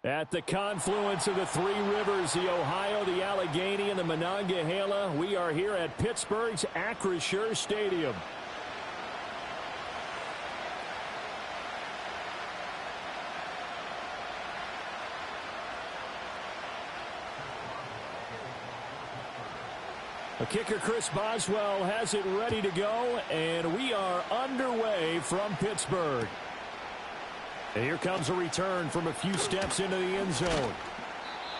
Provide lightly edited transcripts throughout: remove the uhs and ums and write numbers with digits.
At the confluence of the three rivers, the Ohio, the Allegheny, and the Monongahela, we are here at Pittsburgh's Acrisure Stadium. The kicker, Chris Boswell, has it ready to go, and we are underway from Pittsburgh. And here comes a return from a few steps into the end zone.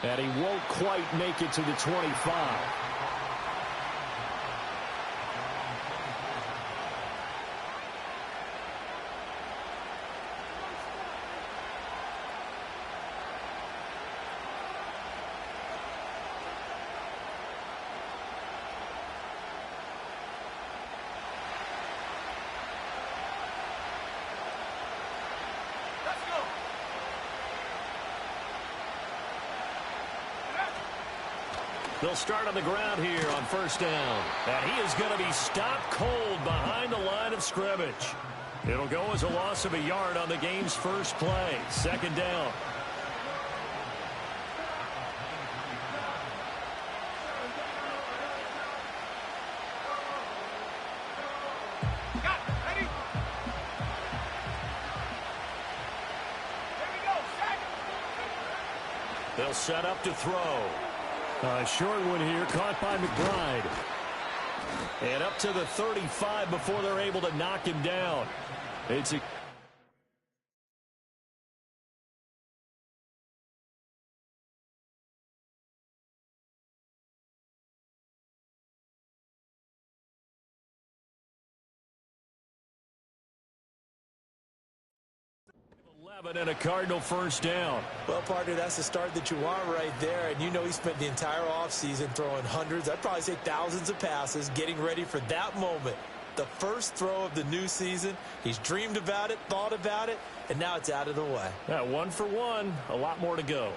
And he won't quite make it to the 25. They'll start on the ground here on first down. And he is going to be stopped cold behind the line of scrimmage. It'll go as a loss of a yard on the game's first play. Second down. They'll set up to throw. A short one here, caught by McBride. And up to the 35 before they're able to knock him down. It's a... and a Cardinal first down. Well, partner, that's the start that you want right there. And you know he spent the entire offseason throwing hundreds, I'd probably say thousands of passes, getting ready for that moment. The first throw of the new season. He's dreamed about it, thought about it, and now it's out of the way. Yeah, 1 for 1. A lot more to go.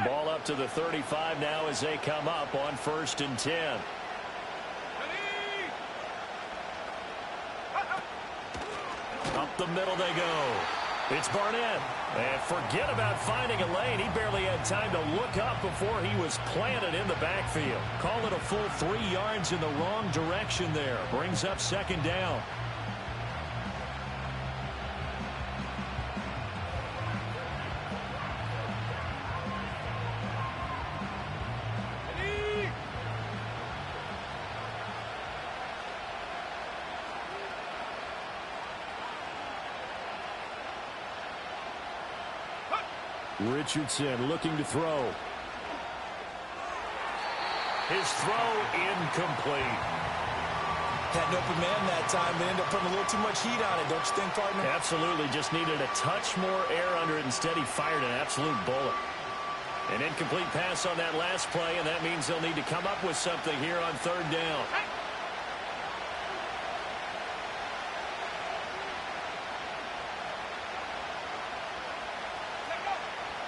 Ball up to the 35 now as they come up on 1st and 10. Up the middle they go. It's Barnett. And forget about finding a lane. He barely had time to look up before he was planted in the backfield. Call it a full 3 yards in the wrong direction there. Brings up second down. Richardson looking to throw. His throw incomplete. Had an open man that time. They ended up putting a little too much heat on it, don't you think, partner? Absolutely. Just needed a touch more air under it. Instead, he fired an absolute bullet. An incomplete pass on that last play, and that means they'll need to come up with something here on 3rd down.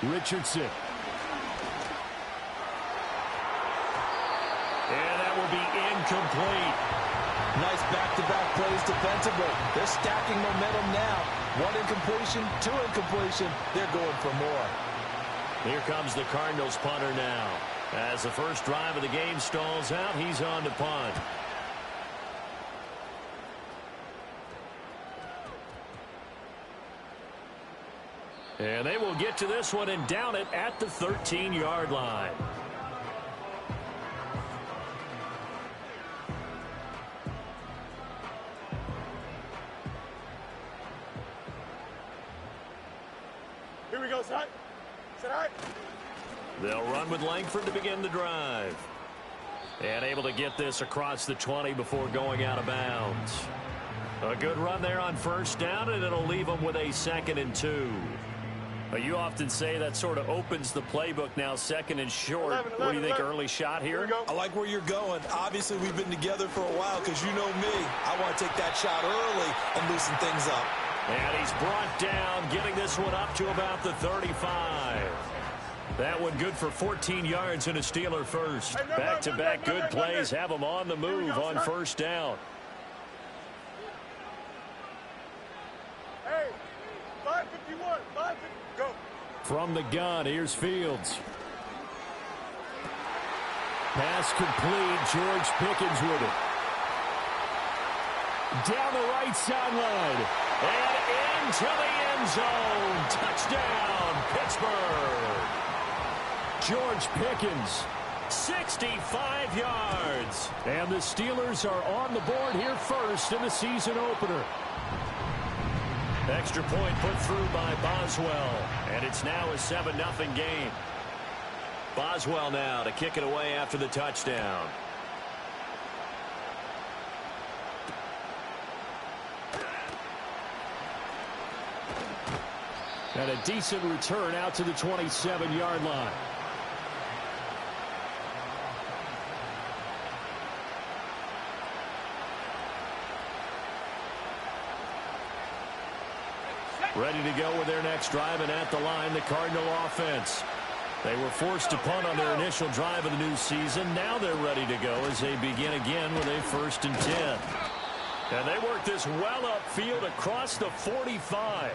Richardson. And that will be incomplete. Nice back-to-back plays defensively. They're stacking momentum now. 1 incompletion, 2 incompletion. They're going for more. Here comes the Cardinals punter now. As the first drive of the game stalls out, he's on to punt. And they will get to this one and down it at the 13-yard line. Here we go, son. Sit high. They'll run with Langford to begin the drive. And able to get this across the 20 before going out of bounds. A good run there on first down, and it'll leave them with a 2nd and 2. You often say that sort of opens the playbook now, 2nd and short. 11, what do you think, 11. early shot here? I like where you're going. Obviously, we've been together for a while because you know me. I want to take that shot early and loosen things up. And he's brought down, getting this one up to about the 35. That one good for 14 yards and a Steeler first. Back-to-back good plays have them on the move on first down. Hey, 5:51, 5:50, go. From the gun, here's Fields. Pass complete. George Pickens with it. Down the right sideline. And into the end zone. Touchdown, Pittsburgh. George Pickens, 65 yards. And the Steelers are on the board here first in the season opener. Extra point put through by Boswell. And it's now a 7-0 game. Boswell now to kick it away after the touchdown. And a decent return out to the 27-yard line. Ready to go with their next drive, and at the line, the Cardinal offense. They were forced to punt on their initial drive of the new season. Now they're ready to go as they begin again with a 1st and 10. And they work this well upfield across the 45.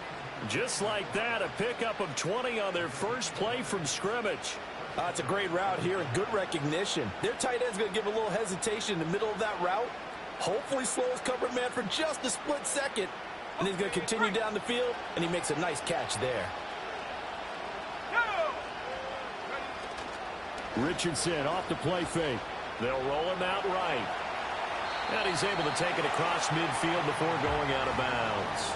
Just like that, a pickup of 20 on their first play from scrimmage. It's a great route here and good recognition. Their tight end's going to give a little hesitation in the middle of that route. Hopefully slows cover man for just a split second. And he's going to continue down the field, and he makes a nice catch there. Richardson off the play fake. They'll roll him out right. And he's able to take it across midfield before going out of bounds.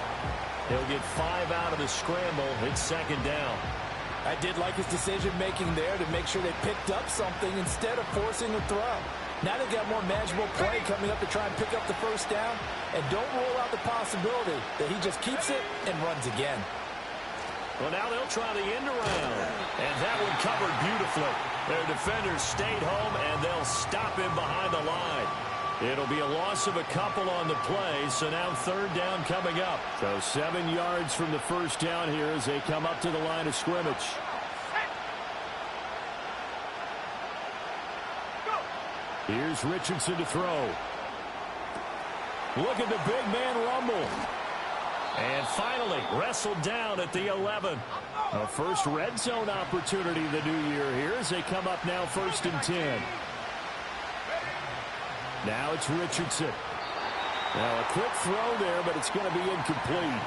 He'll get 5 out of the scramble. It's 2nd down. I did like his decision-making there to make sure they picked up something instead of forcing a throw. Now they've got more manageable play coming up to try and pick up the 1st down. And don't rule out the possibility that he just keeps it and runs again. Well, now they'll try the end around. And that one covered beautifully. Their defenders stayed home, and they'll stop him behind the line. It'll be a loss of a couple on the play, so now 3rd down coming up. So 7 yards from the 1st down here as they come up to the line of scrimmage. Here's Richardson to throw. Look at the big man rumble. And finally wrestled down at the 11. A first red zone opportunity the new year here as they come up now 1st and 10. Now it's Richardson. Now a quick throw there, but it's going to be incomplete.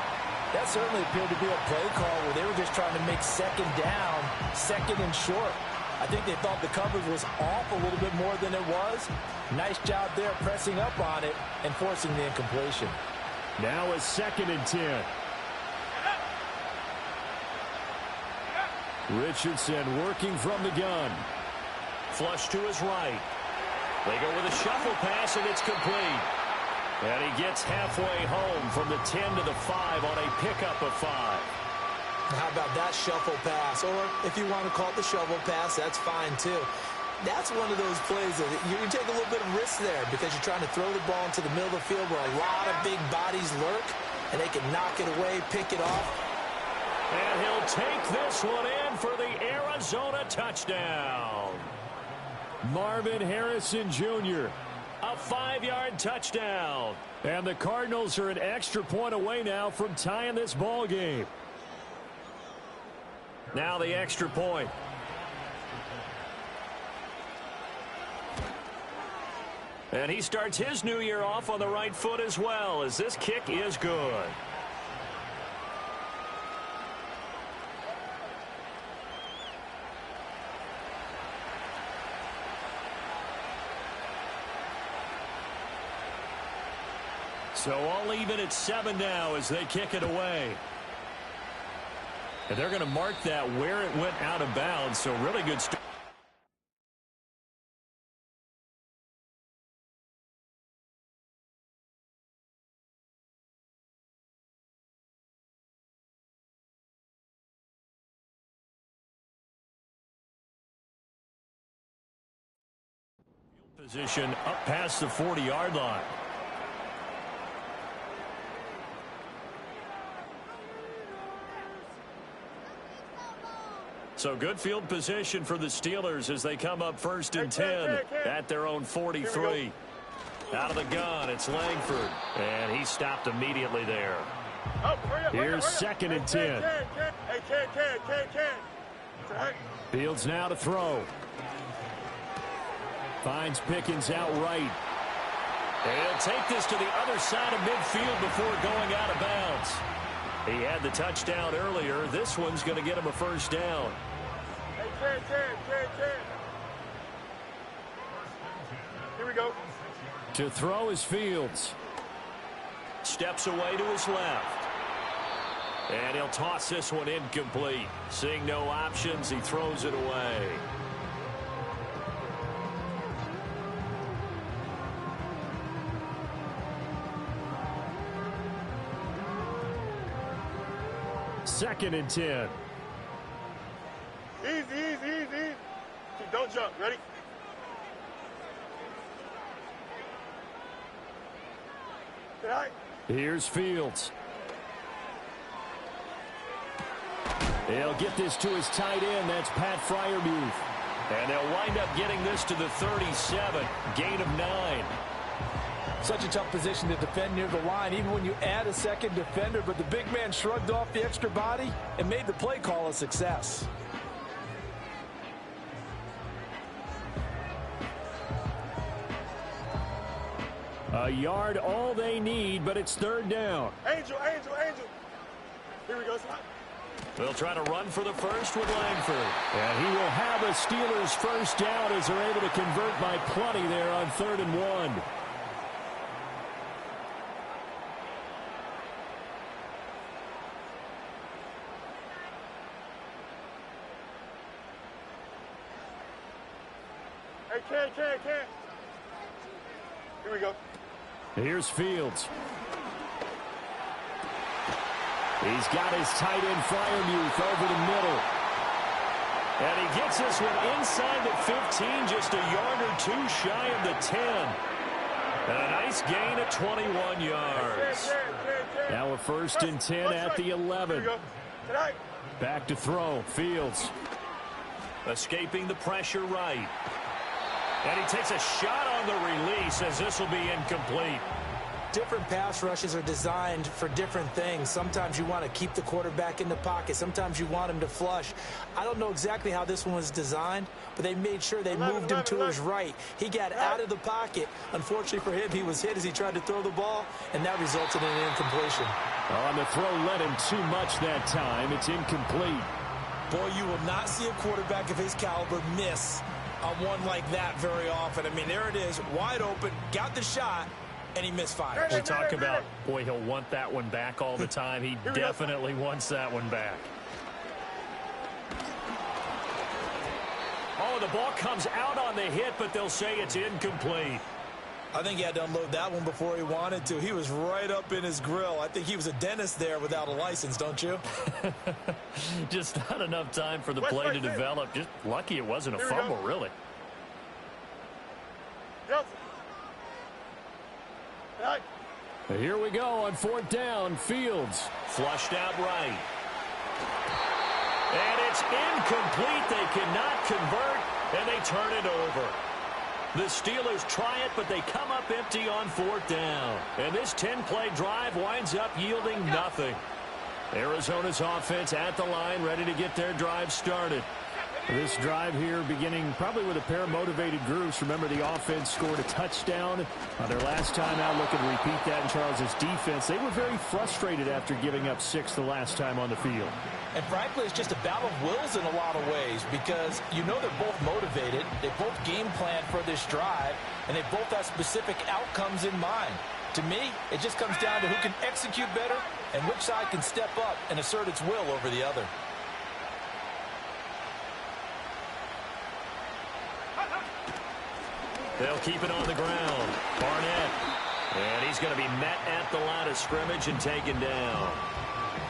That certainly appeared to be a play call where they were just trying to make 2nd down, 2nd and short. I think they thought the coverage was off a little bit more than it was. Nice job there pressing up on it and forcing the incompletion. Now a 2nd and 10. Richardson working from the gun. Flush to his right. They go with a shuffle pass, and it's complete. And he gets halfway home from the 10 to the 5 on a pickup of 5. How about that shuffle pass? Or if you want to call it the shovel pass, that's fine too. That's one of those plays that you can take a little bit of risk there because you're trying to throw the ball into the middle of the field where a lot of big bodies lurk, and they can knock it away, pick it off. And he'll take this one in for the Arizona touchdown. Marvin Harrison Jr., a 5-yard touchdown. And the Cardinals are an extra point away now from tying this ball game. Now the extra point. And he starts his new year off on the right foot as well, as this kick is good. So all even at 7 now as they kick it away. And they're going to mark that where it went out of bounds, so really good start. Position up past the 40-yard line. So good field position for the Steelers as they come up 1st and 10 at their own 43. Out of the gun, it's Langford. And he stopped immediately there. Here's 2nd and 10. Hey, Ken. Fields now to throw. Finds Pickens outright. And he'll take this to the other side of midfield before going out of bounds. He had the touchdown earlier. This one's going to get him a first down. Hey, Ken. Here we go. To throw is Fields. Steps away to his left. And he'll toss this one incomplete. Seeing no options, he throws it away. Second and 10. Easy. Don't jump. Ready? All right. Here's Fields. He'll get this to his tight end. That's Pat Freiermuth. And they'll wind up getting this to the 37. Gain of 9. Such a tough position to defend near the line, even when you add a second defender. But the big man shrugged off the extra body and made the play call a success. A yard all they need, but it's 3rd down. Angel. Here we go, son. They'll try to run for the first with Langford. And he will have a Steelers first down as they're able to convert by plenty there on 3rd and 1. Hey, Ken. Here we go. Here's Fields. He's got his tight end Freiermuth over the middle. And he gets this one inside the 15, just a yard or two shy of the 10. And a nice gain of 21 yards. Now a 1st and 10 at the 11. Back to throw. Fields. Escaping the pressure right. And he takes a shot on the release as this will be incomplete. Different pass rushes are designed for different things. Sometimes you want to keep the quarterback in the pocket. Sometimes you want him to flush. I don't know exactly how this one was designed, but they made sure they moved him to his right. He got out of the pocket. Unfortunately for him, he was hit as he tried to throw the ball, and that resulted in an incompletion. On the throw led him too much that time. It's incomplete. Boy, you will not see a quarterback of his caliber miss on one like that very often. I mean, there it is, wide open, got the shot, and he misfires. We talk about, boy, he'll want that one back all the time. He definitely wants that one back. Oh, the ball comes out on the hit, but they'll say it's incomplete. I think he had to unload that one before he wanted to. He was right up in his grill. I think he was a dentist there without a license, don't you? Just not enough time for the play to develop. Just lucky it wasn't a fumble, really. Here we go on 4th down. Fields flushed out right. And it's incomplete. They cannot convert, and they turn it over. The Steelers try it, but they come up empty on 4th down. And this 10-play drive winds up yielding nothing. Arizona's offense at the line, ready to get their drive started. This drive here beginning probably with a pair of motivated groups. Remember, the offense scored a touchdown their last time out. Looking to repeat that in Charles's defense. They were very frustrated after giving up 6 the last time on the field. And frankly, it's just a battle of wills in a lot of ways, because you know they're both motivated. They both game plan for this drive, and they both have specific outcomes in mind. To me, it just comes down to who can execute better and which side can step up and assert its will over the other. They'll keep it on the ground. Barnett. And he's going to be met at the line of scrimmage and taken down.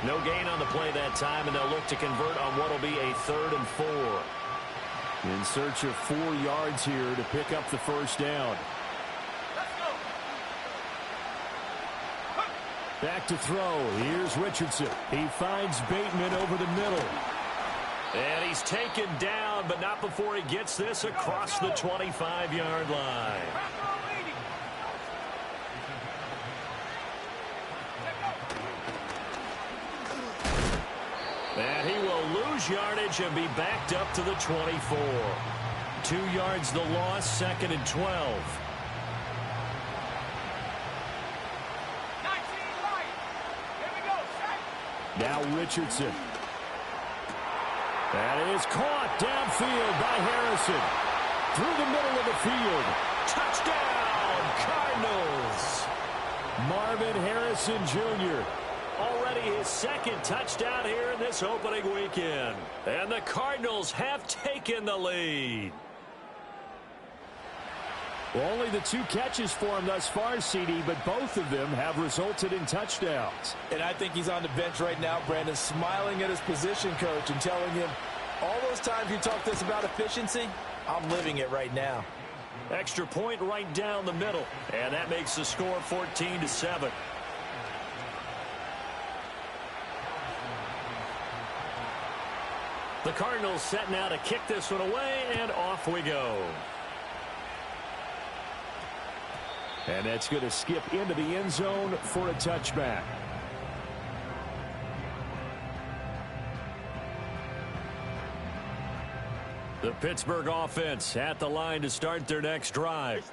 No gain on the play that time, and they'll look to convert on what will be a 3rd and 4. In search of 4 yards here to pick up the first down. Back to throw. Here's Richardson. He finds Bateman over the middle. And he's taken down, but not before he gets this across the 25-yard line. lose yardage and be backed up to the 24. 2 yards the loss, 2nd and 12. Now Richardson. That is caught downfield by Harrison. Through the middle of the field. Touchdown, Cardinals. Marvin Harrison Jr. Already his 2nd touchdown here in this opening weekend. And the Cardinals have taken the lead. Well, only the 2 catches for him thus far, CD, but both of them have resulted in touchdowns. And I think he's on the bench right now, Brandon, smiling at his position coach and telling him, all those times you talked to us about efficiency, I'm living it right now. Extra point right down the middle. And that makes the score 14-7. The Cardinals set now to kick this one away, and off we go. And that's going to skip into the end zone for a touchback. The Pittsburgh offense at the line to start their next drive.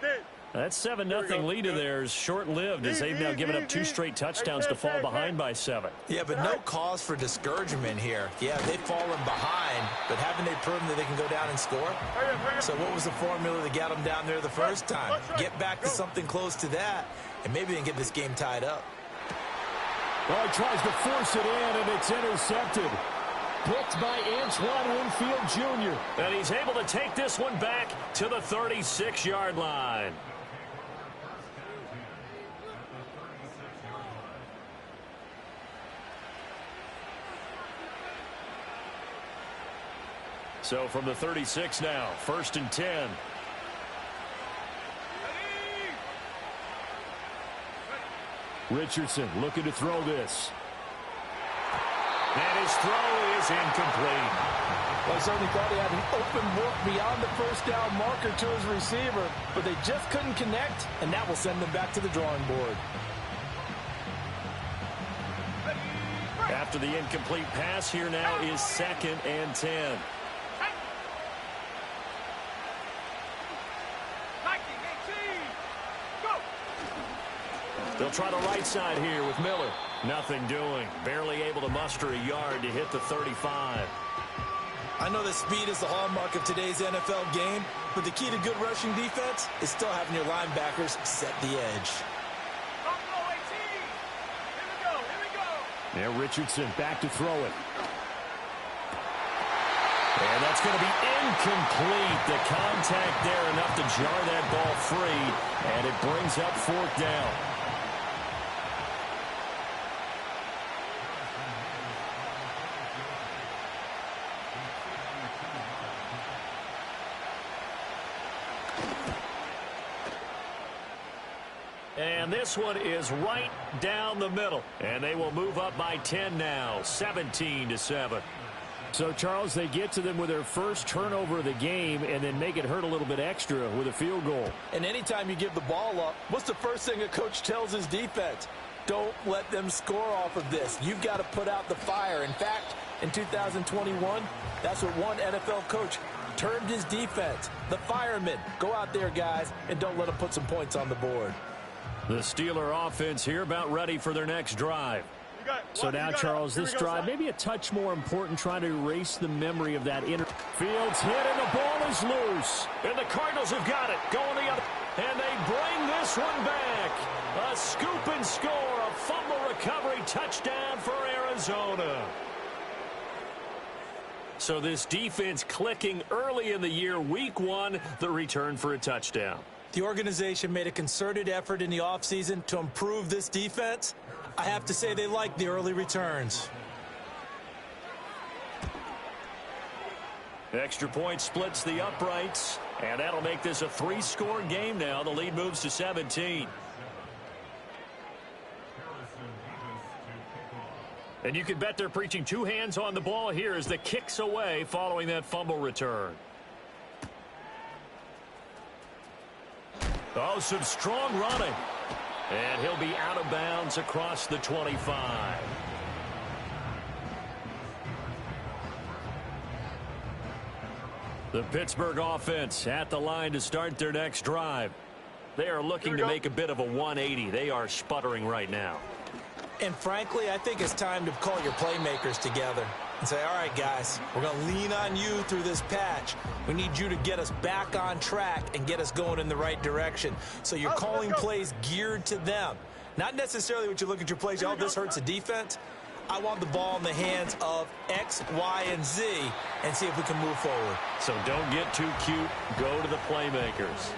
That 7-0 lead of theirs short-lived as they've now given up 2 straight touchdowns to fall behind by 7. Yeah, but no cause for discouragement here. Yeah, they've fallen behind, but haven't they proven that they can go down and score? So what was the formula that got them down there the first time? Get back to something close to that, and maybe they can get this game tied up. Well, he tries to force it in, and it's intercepted. Picked by Antoine Winfield Jr. And he's able to take this one back to the 36-yard line. So from the 36 now, 1st and 10. Richardson looking to throw this. And his throw is incomplete. Well, I certainly thought he had an open look beyond the first down marker to his receiver, but they just couldn't connect, and that will send them back to the drawing board. After the incomplete pass, here now is 2nd and 10. They'll try the right side here with Miller. Nothing doing. Barely able to muster a yard to hit the 35. I know that speed is the hallmark of today's NFL game, but the key to good rushing defense is still having your linebackers set the edge. Now Richardson back to throw it. And that's going to be incomplete. The contact there enough to jar that ball free, and it brings up 4th down. And this one is right down the middle. And they will move up by 10 now, 17-7. So, Charles, they get to them with their first turnover of the game and then make it hurt a little bit extra with a field goal. And anytime you give the ball up, what's the first thing a coach tells his defense? Don't let them score off of this. You've got to put out the fire. In fact, in 2021, that's what one NFL coach termed his defense. The firemen. Go out there, guys, and don't let them put some points on the board. The Steeler offense here about ready for their next drive. So now, Charles, this drive maybe a touch more important, trying to erase the memory of that inner. Fields hit and the ball is loose. And the Cardinals have got it. Going the other. And they bring this one back. A scoop and score. A fumble recovery touchdown for Arizona. So this defense clicking early in the year. Week 1, the return for a touchdown. The organization made a concerted effort in the offseason to improve this defense. I have to say they like the early returns. Extra point splits the uprights, and that'll make this a 3-score game now. The lead moves to 17. And you can bet they're preaching 2 hands on the ball here as the kick's away following that fumble return. Oh, some strong running. And he'll be out of bounds across the 25. The Pittsburgh offense at the line to start their next drive. They are looking to make a bit of a 180. They are sputtering right now. And frankly, I think it's time to call your playmakers together and say, all right, guys, we're going to lean on you through this patch. We need you to get us back on track and get us going in the right direction. So you're calling plays geared to them. Not necessarily what you look at your plays, oh, this hurts the defense. I want the ball in the hands of X, Y, and Z and see if we can move forward. So don't get too cute. Go to the playmakers.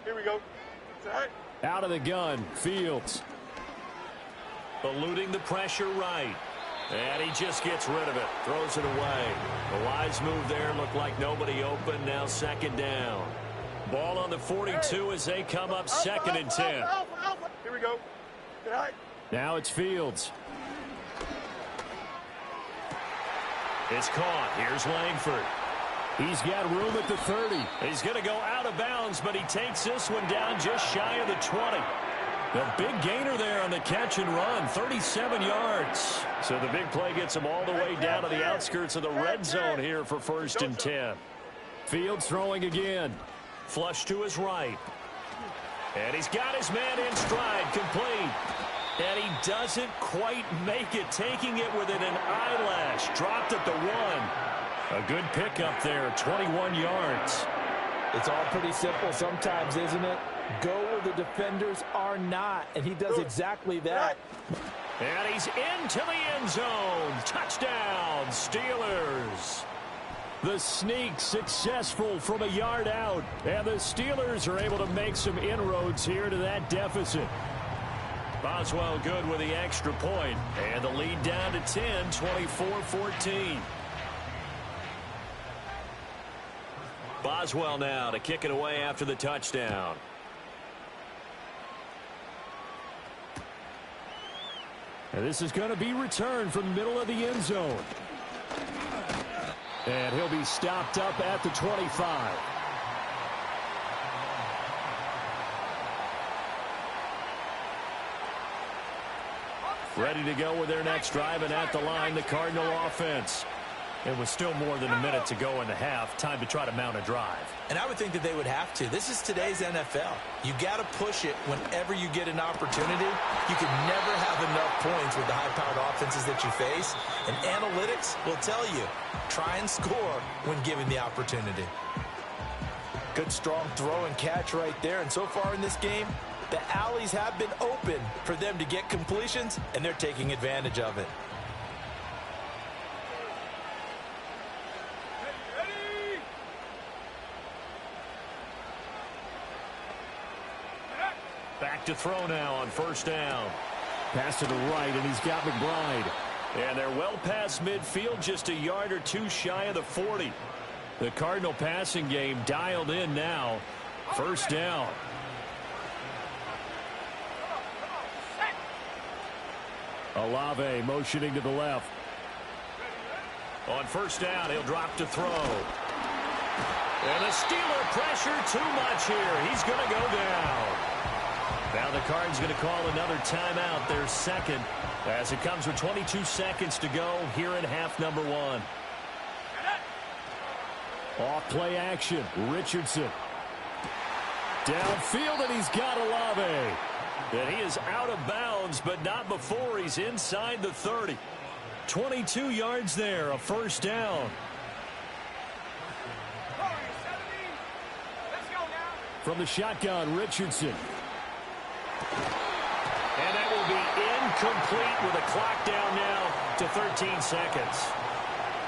Here we go. Set. Out of the gun, Fields. Eluding the pressure right. And he just gets rid of it. Throws it away. The wise move there. Looked like nobody open. Now second down. Ball on the 42 as they come up second and 10. Here we go. Set. Now it's Fields. It's caught. Here's Langford. He's got room at the 30. He's going to go out of bounds, but he takes this one down just shy of the 20. A big gainer there on the catch and run, 37 yards. So the big play gets him all the way down to the outskirts of the red zone here for first and 10. Fields throwing again. Flush to his right. And he's got his man in stride, complete. And he doesn't quite make it, taking it within an eyelash. Dropped at the 1. A good pickup there, 21 yards. It's all pretty simple sometimes, isn't it? Go where the defenders are not, and he does exactly that. And he's into the end zone. Touchdown, Steelers. The sneak successful from a yard out, and the Steelers are able to make some inroads here to that deficit. Boswell good with the extra point, and the lead down to 10, 24-14. Boswell now to kick it away after the touchdown. And this is going to be returned from the middle of the end zone. And he'll be stopped up at the 25. Ready to go with their next drive, and at the line, the Cardinal offense. It was still more than a minute to go in the half. Time to try to mount a drive. And I would think that they would have to. This is today's NFL. You got to push it whenever you get an opportunity. You can never have enough points with the high-powered offenses that you face. And analytics will tell you, try and score when given the opportunity. Good, strong throw and catch right there. And so far in this game, the alleys have been open for them to get completions, and they're taking advantage of it. Back to throw now on first down. Pass to the right, and he's got McBride. And they're well past midfield, just a yard or two shy of the 40. The Cardinal passing game dialed in now. First down. Olave motioning to the left. On first down, he'll drop to throw. And the Steeler pressure too much here. He's going to go down. Now the Card's going to call another timeout, their second, as it comes with 22 seconds to go here in half number 1. Off play action, Richardson. Downfield, and he's got Olave. And he is out of bounds, but not before he's inside the 30. 22 yards there, a first down. From the shotgun, Richardson. And that will be incomplete with a clock down now to 13 seconds.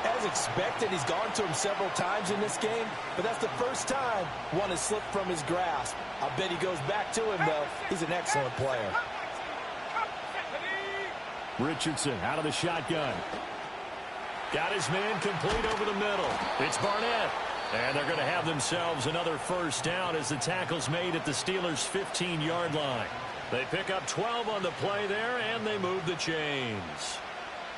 As expected, he's gone to him several times in this game, but that's the first time one has slipped from his grasp. I bet he goes back to him, though. He's an excellent player. Richardson out of the shotgun. Got his man complete over the middle. It's Barnett. And they're going to have themselves another first down as the tackle's made at the Steelers' 15-yard line. They pick up 12 on the play there, and they move the chains.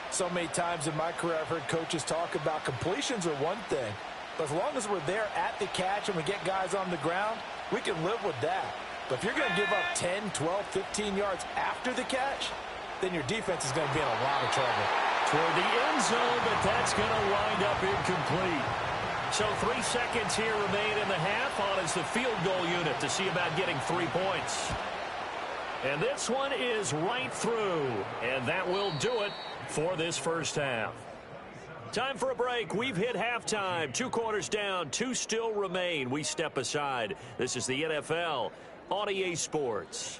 So many times in my career I've heard coaches talk about completions are one thing, but as long as we're there at the catch and we get guys on the ground, we can live with that. But if you're going to give up 10, 12, 15 yards after the catch, then your defense is going to be in a lot of trouble. Toward the end zone, but that's going to wind up incomplete. So 3 seconds here remain in the half on as the field goal unit to see about getting 3 points. And this one is right through, and that will do it for this first half. Time for a break. We've hit halftime. 2 quarters down, 2 still remain. We step aside. This is the NFL on EA Sports.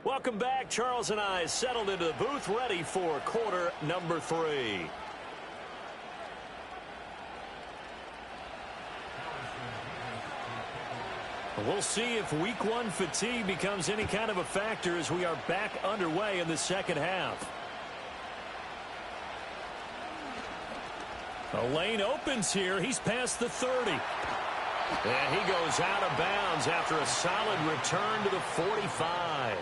Welcome back. Charles and I settled into the booth, ready for quarter number 3. We'll see if week 1 fatigue becomes any kind of a factor as we are back underway in the second half. The lane opens here. He's past the 30. And he goes out of bounds after a solid return to the 45.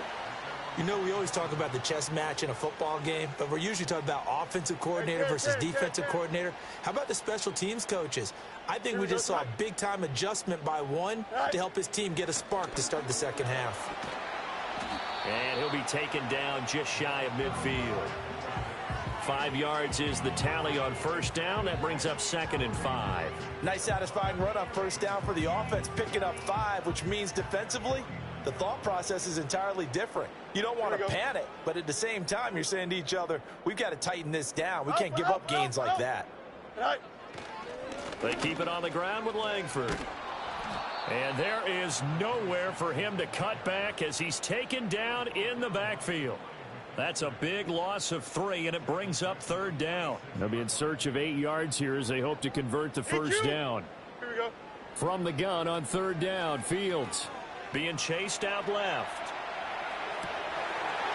You know, we always talk about the chess match in a football game, but we're usually talking about offensive coordinator versus defensive coordinator. How about the special teams coaches? I think we just saw a big-time adjustment by one to help his team get a spark to start the second half. And he'll be taken down just shy of midfield. 5 yards is the tally on first down. That brings up 2nd and 5. Nice, satisfying run on first down for the offense, picking up 5, which means defensively, the thought process is entirely different. You don't want to panic, but at the same time, you're saying to each other, we've got to tighten this down. We can't give up gains like that. They keep it on the ground with Langford. And there is nowhere for him to cut back as he's taken down in the backfield. That's a big loss of 3, and it brings up 3rd down. They'll be in search of 8 yards here as they hope to convert the first down. Here we go. From the gun on 3rd down, Fields. Being chased out left.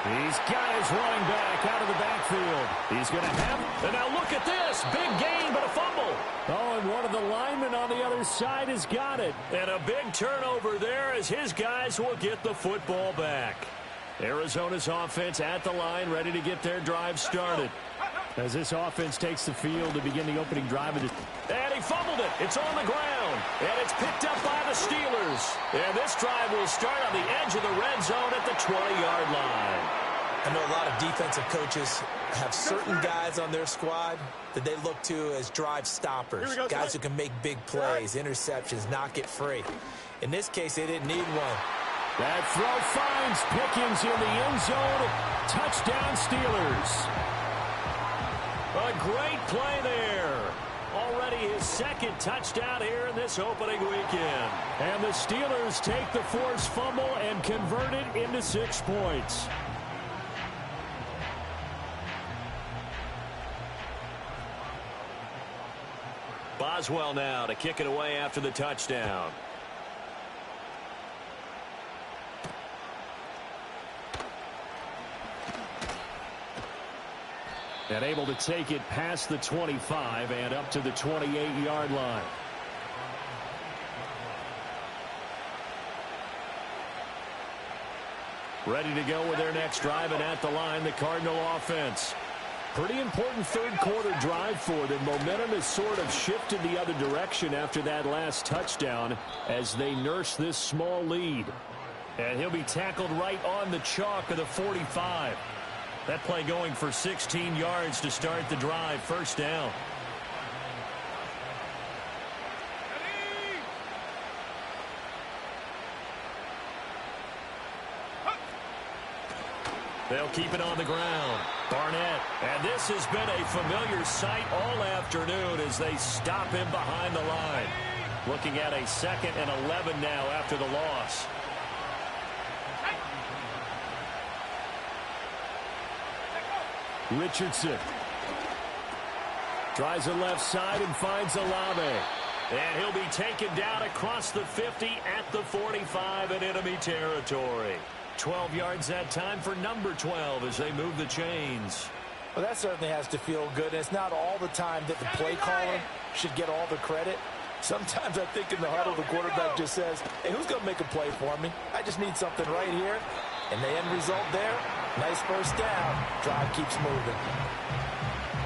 He's got his running back out of the backfield. He's going to have... And now look at this. Big gain, but a fumble. Oh, and one of the linemen on the other side has got it. And a big turnover there as his guys will get the football back. Arizona's offense at the line, ready to get their drive started. As this offense takes the field to begin the opening drive of the... And he fumbled it. It's on the ground. And it's picked up by the Steelers. And this drive will start on the edge of the red zone at the 20-yard line. I know a lot of defensive coaches have certain guys on their squad that they look to as drive stoppers, guys who can make big plays, interceptions, knock it free. In this case, they didn't need one. That throw finds Pickens in the end zone. Touchdown, Steelers. A great play there. Already his 2nd touchdown here in this opening weekend. And the Steelers take the forced fumble and convert it into 6 points. Boswell now to kick it away after the touchdown. And able to take it past the 25 and up to the 28-yard line. Ready to go with their next drive, and at the line, the Cardinal offense. Pretty important 3rd quarter drive for them. Momentum has sort of shifted the other direction after that last touchdown as they nurse this small lead. And he'll be tackled right on the chalk of the 45. That play going for 16 yards to start the drive. First down. They'll keep it on the ground. Barnett. And this has been a familiar sight all afternoon as they stop him behind the line. Looking at a 2nd and 11 now after the loss. Richardson tries the left side and finds Olave. And he'll be taken down across the 50 at the 45 in enemy territory. 12 yards that time for number 12 as they move the chains. Well, that certainly has to feel good. And it's not all the time that the play caller should get all the credit. Sometimes I think in the huddle, the quarterback just says, hey, who's going to make a play for me? I just need something right here. And the end result there, nice first down. Drive keeps moving.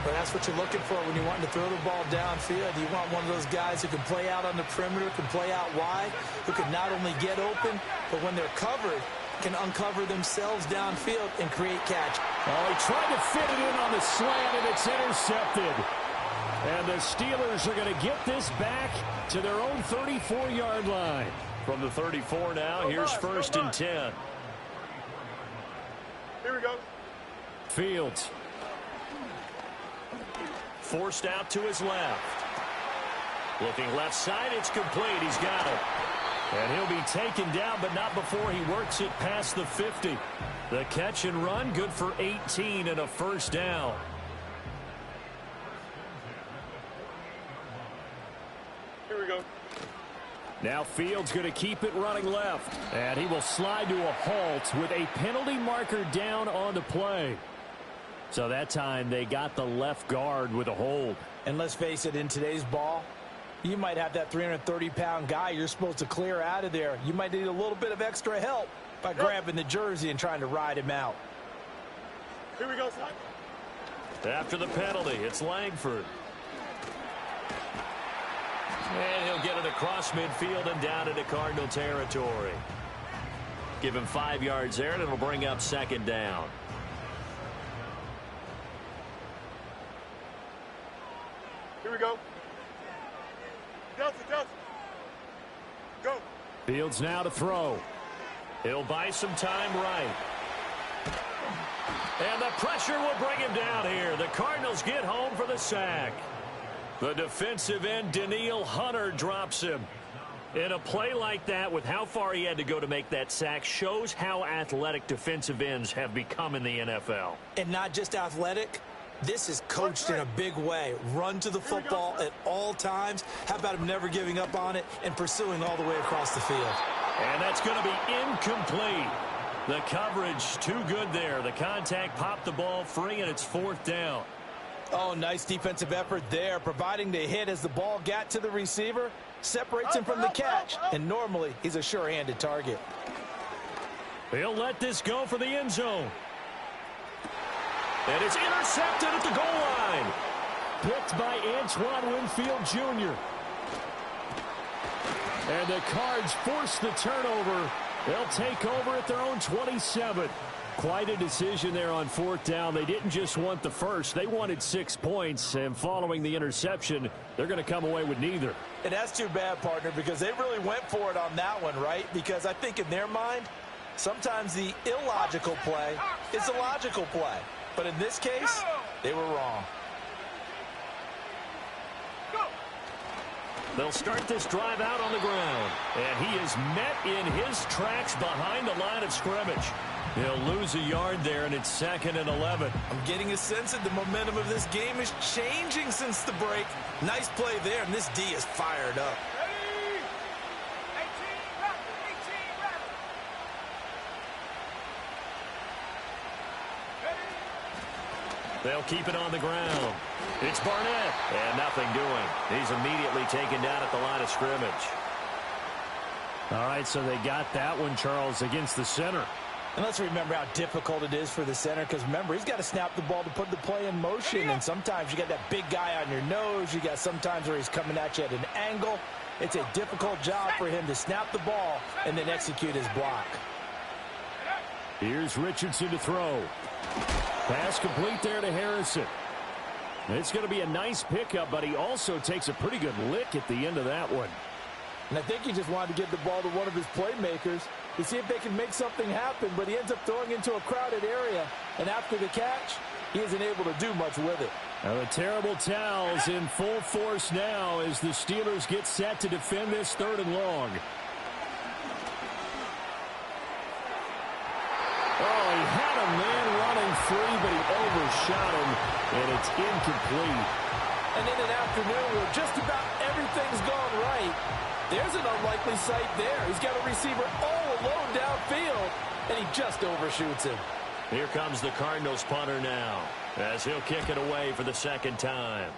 Well, that's what you're looking for when you're wanting to throw the ball downfield. You want one of those guys who can play out on the perimeter, can play out wide, who can not only get open, but when they're covered, can uncover themselves downfield and create catch. Oh, he tried to fit it in on the slant, and it's intercepted. And the Steelers are going to get this back to their own 34-yard line. From the 34 now, here's first and 10. Here we go. Fields. Forced out to his left. Looking left side, it's complete. He's got it. And he'll be taken down, but not before he works it past the 50. The catch and run, good for 18 and a first down. Here we go. Now Fields going to keep it running left. And he will slide to a halt with a penalty marker down on the play. So that time they got the left guard with a hold. And let's face it, in today's ball, you might have that 330-pound guy you're supposed to clear out of there. You might need a little bit of extra help by grabbing the jersey and trying to ride him out. Here we go, son. After the penalty, it's Langford. And he'll get it across midfield and down into Cardinal territory. Give him 5 yards there, and it'll bring up second down. Here we go. Delta. Go. Fields now to throw. He'll buy some time right. And the pressure will bring him down here. The Cardinals get home for the sack. The defensive end, Danielle Hunter, drops him. In a play like that, with how far he had to go to make that sack, shows how athletic defensive ends have become in the NFL. And not just athletic. This is coached in a big way. Run to the football at all times. How about him never giving up on it and pursuing all the way across the field? And that's going to be incomplete. The coverage too good there. The contact popped the ball free, and it's fourth down. Oh, nice defensive effort there, providing the hit as the ball got to the receiver, separates him from the catch, and normally he's a sure-handed target. He'll let this go for the end zone. And it's intercepted at the goal line. Picked by Antoine Winfield Jr. And the Cards force the turnover. They'll take over at their own 27. Quite a decision there on fourth down. They didn't just want the first. They wanted 6 points. And following the interception, they're going to come away with neither. And that's too bad, partner, because they really went for it on that one, right? Because I think in their mind, sometimes the illogical play is a logical play. But in this case, they were wrong. They'll start this drive out on the ground. And he is met in his tracks behind the line of scrimmage. He'll lose a yard there, and it's 2nd and 11. I'm getting a sense that the momentum of this game is changing since the break. Nice play there, and this D is fired up. They'll keep it on the ground. It's Barnett, and nothing doing. He's immediately taken down at the line of scrimmage. All right, so they got that one, Charles, against the center. And let's remember how difficult it is for the center, because remember, he's got to snap the ball to put the play in motion, and sometimes you got that big guy on your nose. You got sometimes where he's coming at you at an angle. It's a difficult job for him to snap the ball and then execute his block. Here's Richardson to throw. Pass complete there to Harrison. It's going to be a nice pickup, but he also takes a pretty good lick at the end of that one. And I think he just wanted to get the ball to one of his playmakers to see if they can make something happen, but he ends up throwing into a crowded area, and after the catch, he isn't able to do much with it. Now the terrible towels in full force now as the Steelers get set to defend this 3rd and long. Oh, he had a man running free, but he overshot him, and it's incomplete. And in an afternoon where just about everything's gone right, there's an unlikely sight there. He's got a receiver all alone downfield, and he just overshoots him. Here comes the Cardinals punter now, as he'll kick it away for the 2nd time.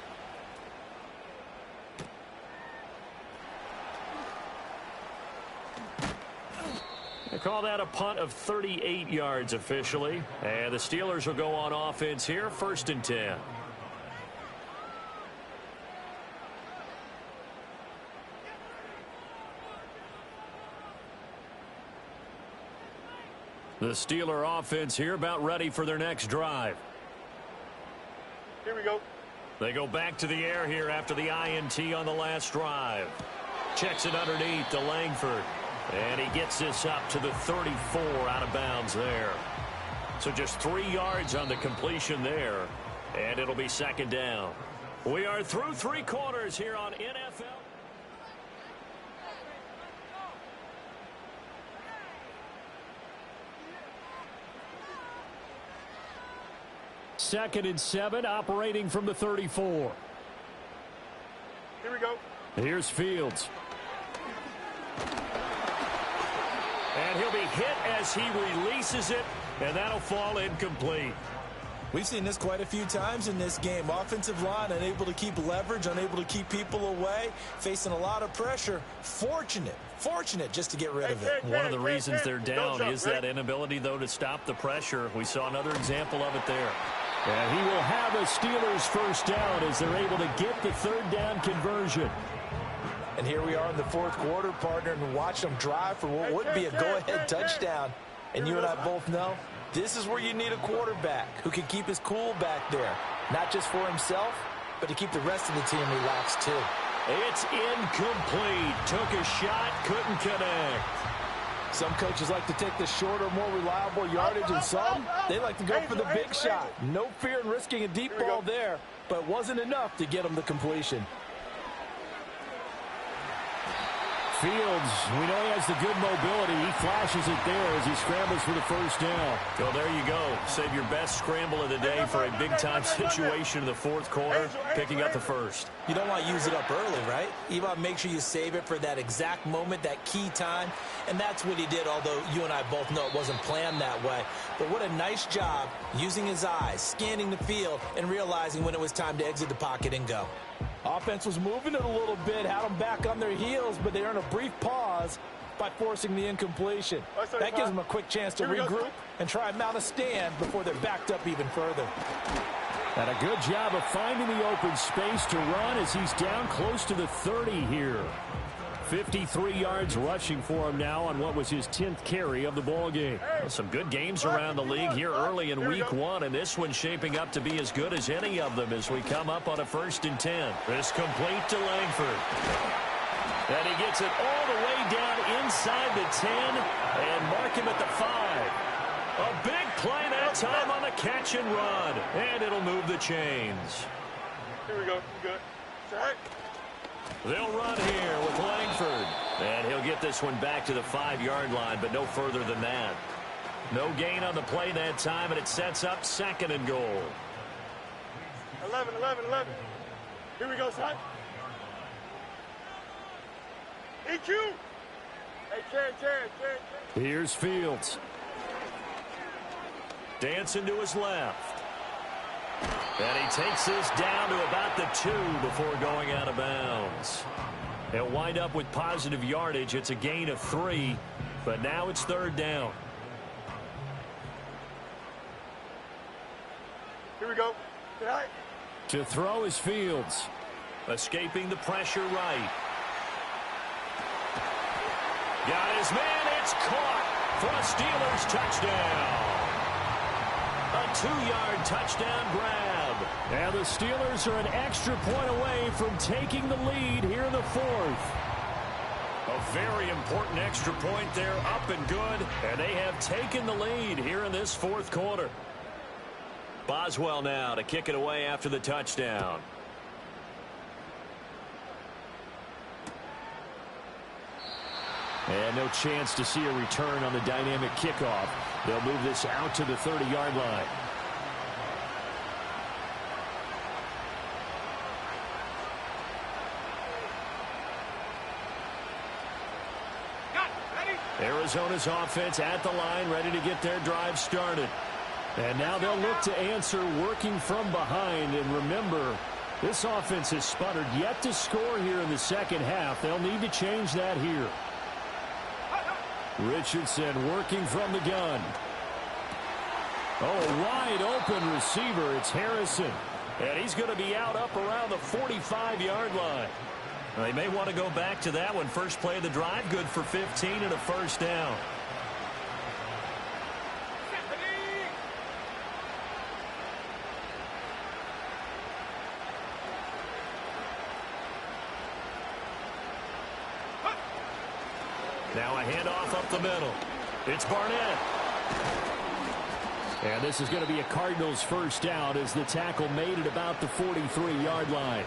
They call that a punt of 38 yards officially. And the Steelers will go on offense here, 1st and 10. The Steeler offense here about ready for their next drive. Here we go. They go back to the air here after the INT on the last drive. Checks it underneath to Langford. And he gets this up to the 34 out of bounds there. So just 3 yards on the completion there. And it'll be second down. We are through 3 quarters here on NFL. Second and 7, operating from the 34. Here we go. Here's Fields. And he'll be hit as he releases it, and that'll fall incomplete. We've seen this quite a few times in this game. Offensive line unable to keep leverage, unable to keep people away, facing a lot of pressure. Fortunate just to get rid of it. One of the reasons they're down is that inability, though, to stop the pressure. We saw another example of it there. And he will have a Steelers first down as they're able to get the third down conversion. And here we are in the fourth quarter, partner, and watch them drive for what would be a go-ahead touchdown. And you and I both know this is where you need a quarterback who can keep his cool back there, not just for himself, but to keep the rest of the team relaxed too. It's incomplete. Took a shot, couldn't connect. Some coaches like to take the shorter, more reliable yardage, and some, they like to go for the big shot. No fear in risking a deep ball there, but wasn't enough to get them the completion. Fields, we know he has the good mobility. He flashes it there as he scrambles for the first down. Well, there you go. Save your best scramble of the day for a big-time situation in the fourth quarter, picking up the first. You don't want to use it up early, right? You want to make sure you save it for that exact moment, that key time. And that's what he did, although you and I both know it wasn't planned that way. But what a nice job using his eyes, scanning the field, and realizing when it was time to exit the pocket and go. Offense was moving it a little bit, had them back on their heels, but they earned a brief pause by forcing the incompletion. That gives them a quick chance to regroup and try and mount a stand before they're backed up even further. And a good job of finding the open space to run as he's down close to the 30 here. 53 yards rushing for him now on what was his 10th carry of the ball game. Well, some good games around the league here early in week 1, and this one's shaping up to be as good as any of them as we come up on a 1st and 10. This complete to Langford. And he gets it all the way down inside the 10 and mark him at the 5. A big play that time on the catch and run, and it'll move the chains. Here we go. Good. Set. They'll run here with Langford. And he'll get this one back to the 5-yard line, but no further than that. No gain on the play that time, and it sets up 2nd and goal. 11. Here we go, son. EQ. Hey, Ken. Here's Fields. Dancing to his left. And he takes this down to about the 2 before going out of bounds. He'll wind up with positive yardage. It's a gain of 3, but now it's 3rd down. Here we go. To throw is Fields. Escaping the pressure right. Got his man. It's caught for a Steelers touchdown. A 2-yard touchdown grab. And the Steelers are an extra point away from taking the lead here in the 4th. A very important extra point there, up and good. And they have taken the lead here in this 4th quarter. Boswell now to kick it away after the touchdown. And no chance to see a return on the dynamic kickoff. They'll move this out to the 30-yard line. Arizona's offense at the line, ready to get their drive started. And now they'll look to answer working from behind. And remember, this offense has sputtered yet to score here in the second half. They'll need to change that here. Richardson working from the gun. Oh, wide open receiver. It's Harrison. And he's going to be out up around the 45-yard line. They may want to go back to that one. First play of the drive, good for 15 and a 1st down. Now a handoff up the middle. It's Barnett. And this is going to be a Cardinals first down as the tackle made it about the 43-yard line.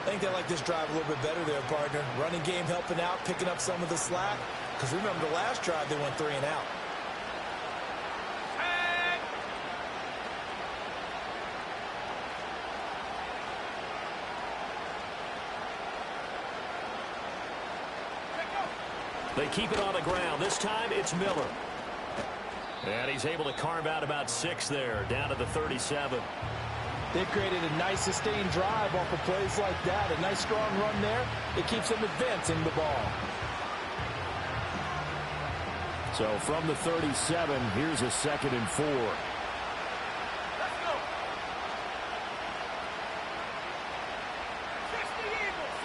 I think they like this drive a little bit better there, partner. Running game helping out, picking up some of the slack. Because remember the last drive, they went 3 and out. They keep it on the ground. This time it's Miller. And he's able to carve out about 6 there, down to the 37. They've created a nice sustained drive off of plays like that. A nice strong run there. It keeps them advancing the ball. So from the 37, here's a 2nd and 4. Let's go. 60 Eagles.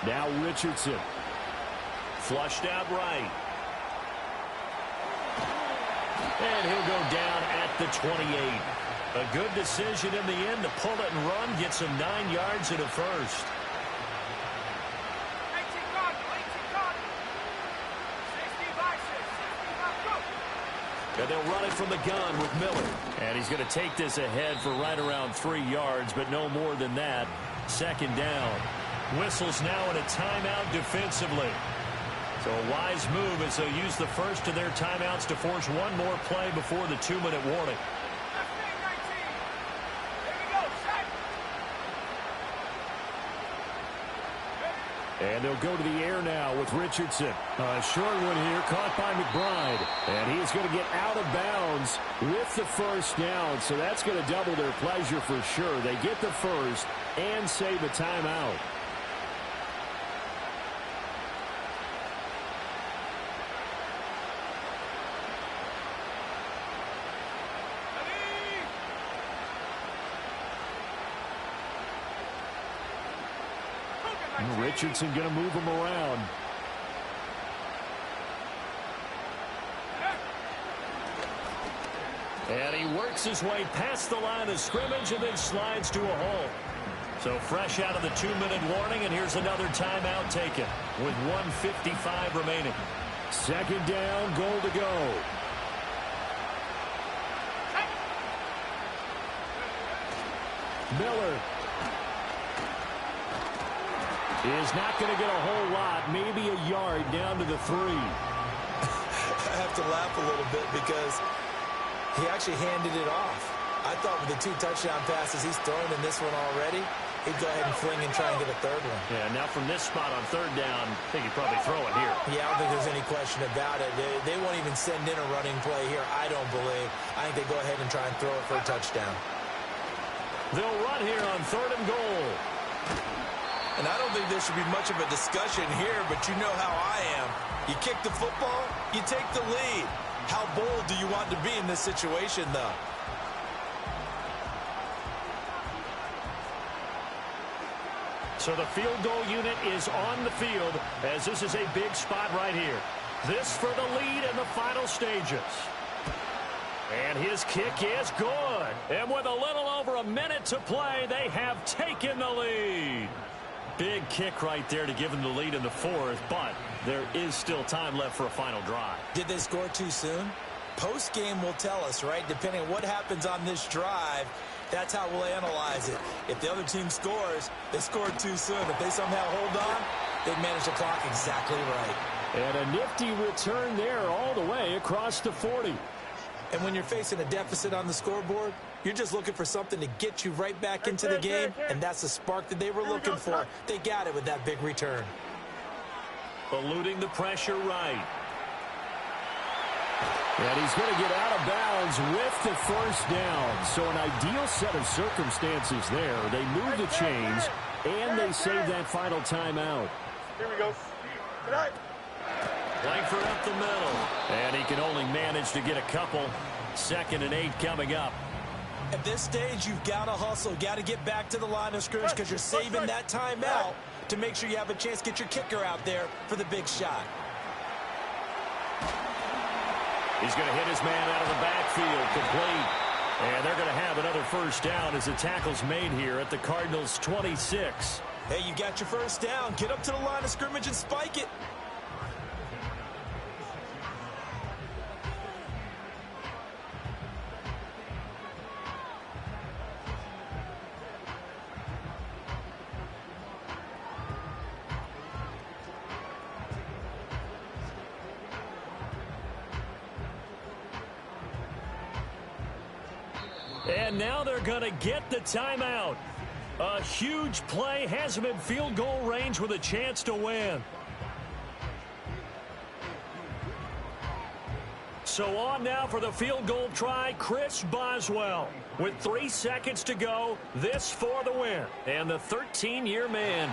Now Richardson. Flushed out right. And he'll go down at the 28. A good decision in the end to pull it and run. Gets him 9 yards and a first. 18 Cardinals. 65, 65, go. And they'll run it from the gun with Miller. And he's going to take this ahead for right around 3 yards, but no more than that. 2nd down. Whistles now in a timeout defensively. So a wise move as they'll use the first of their timeouts to force one more play before the 2-minute warning. And they'll go to the air now with Richardson. A short one here caught by McBride. And he's going to get out of bounds with the first down. So that's going to double their pleasure for sure. They get the first and save a timeout. Richardson going to move him around. And he works his way past the line of scrimmage and then slides to a hole. So fresh out of the 2-minute warning, and here's another timeout taken with 1:55 remaining. 2nd down, goal to go. Miller is not going to get a whole lot, maybe a yard down to the 3. I have to laugh a little bit because he actually handed it off. I thought with the 2 touchdown passes he's thrown in this one already, he'd go ahead and fling and try and get a 3rd one. Yeah, now from this spot on 3rd down, I think he'd probably throw it here. Yeah, I don't think there's any question about it. They won't even send in a running play here, I don't believe. I think they go ahead and try and throw it for a touchdown. They'll run here on 3rd and goal. And I don't think there should be much of a discussion here, but you know how I am. You kick the football, you take the lead. How bold do you want to be in this situation, though? So the field goal unit is on the field as this is a big spot right here. This for the lead in the final stages. And his kick is good. And with a little over a minute to play, they have taken the lead. Big kick right there to give them the lead in the 4th, but there is still time left for a final drive. Did they score too soon? Post-game will tell us, right? Depending on what happens on this drive, that's how we'll analyze it. If the other team scores, they scored too soon. If they somehow hold on, they've managed the clock exactly right. And a nifty return there all the way across the 40. And when you're facing a deficit on the scoreboard, you're just looking for something to get you right back into the game, and that's the spark that they were looking for. They got it with that big return. Eluding the pressure right. And he's going to get out of bounds with the first down. So an ideal set of circumstances there. They move the chains, and they save that final timeout. Here we go. Good night. Langford up the middle. And he can only manage to get a couple. 2nd and 8 coming up. At this stage, you've got to hustle. Got to get back to the line of scrimmage because you're saving that timeout to make sure you have a chance to get your kicker out there for the big shot. He's going to hit his man out of the backfield, complete. And they're going to have another first down as the tackle's made here at the Cardinals' 26. Hey, you got your first down. Get up to the line of scrimmage and spike it. And now they're going to get the timeout. A huge play has him in field goal range with a chance to win. So on now for the field goal try, Chris Boswell. With 3 seconds to go, this for the win. And the 13-year man